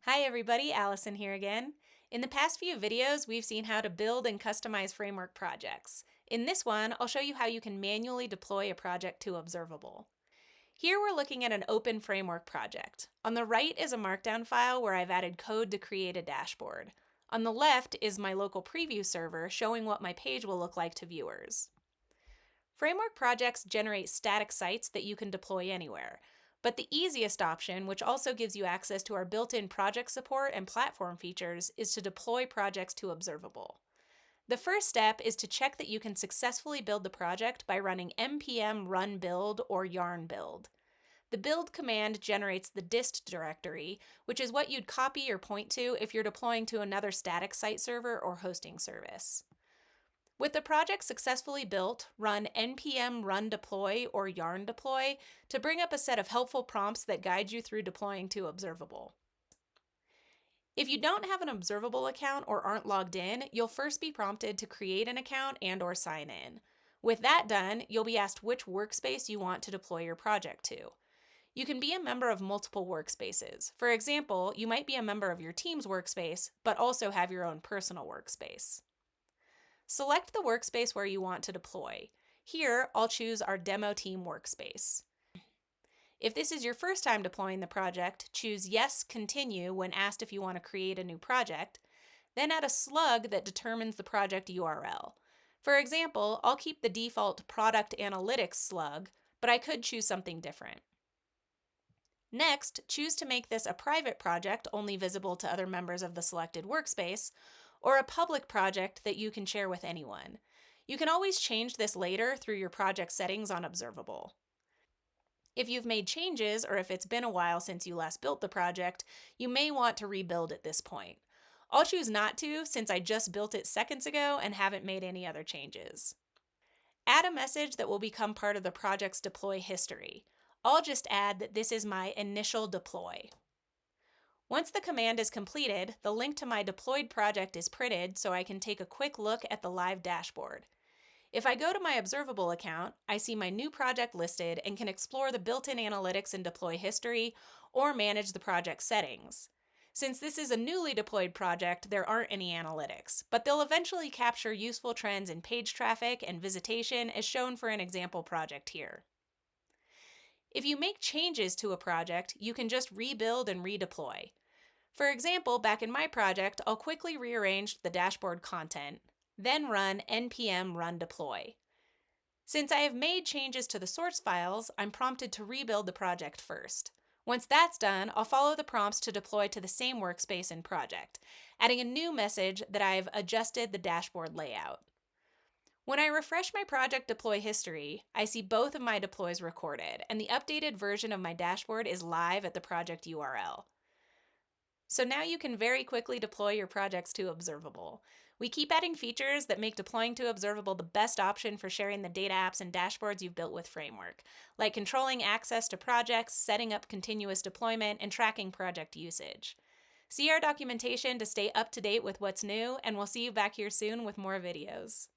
Hi everybody, Allison here again. In the past few videos, we've seen how to build and customize framework projects. In this one, I'll show you how you can manually deploy a project to Observable. Here we're looking at an open framework project. On the right is a markdown file where I've added code to create a dashboard. On the left is my local preview server showing what my page will look like to viewers. Framework projects generate static sites that you can deploy anywhere. But the easiest option, which also gives you access to our built-in project support and platform features, is to deploy projects to Observable. The first step is to check that you can successfully build the project by running npm run build or yarn build. The build command generates the dist directory, which is what you'd copy or point to if you're deploying to another static site server or hosting service. With the project successfully built, run npm run deploy or yarn deploy to bring up a set of helpful prompts that guide you through deploying to Observable. If you don't have an Observable account or aren't logged in, you'll first be prompted to create an account and/or sign in. With that done, you'll be asked which workspace you want to deploy your project to. You can be a member of multiple workspaces. For example, you might be a member of your team's workspace, but also have your own personal workspace. Select the workspace where you want to deploy. Here, I'll choose our demo team workspace. If this is your first time deploying the project, choose Yes, Continue when asked if you want to create a new project, then add a slug that determines the project URL. For example, I'll keep the default Product Analytics slug, but I could choose something different. Next, choose to make this a private project only visible to other members of the selected workspace, or a public project that you can share with anyone. You can always change this later through your project settings on Observable. If you've made changes or if it's been a while since you last built the project, you may want to rebuild at this point. I'll choose not to since I just built it seconds ago and haven't made any other changes. Add a message that will become part of the project's deploy history. I'll just add that this is my initial deploy. Once the command is completed, the link to my deployed project is printed so I can take a quick look at the live dashboard. If I go to my Observable account, I see my new project listed and can explore the built-in analytics and deploy history or manage the project settings. Since this is a newly deployed project, there aren't any analytics, but they'll eventually capture useful trends in page traffic and visitation as shown for an example project here. If you make changes to a project, you can just rebuild and redeploy. For example, back in my project, I'll quickly rearrange the dashboard content, then run npm run deploy. Since I have made changes to the source files, I'm prompted to rebuild the project first. Once that's done, I'll follow the prompts to deploy to the same workspace and project, adding a new message that I've adjusted the dashboard layout. When I refresh my project deploy history, I see both of my deploys recorded, and the updated version of my dashboard is live at the project URL. So now you can very quickly deploy your projects to Observable. We keep adding features that make deploying to Observable the best option for sharing the data apps and dashboards you've built with Framework, like controlling access to projects, setting up continuous deployment, and tracking project usage. See our documentation to stay up to date with what's new, and we'll see you back here soon with more videos.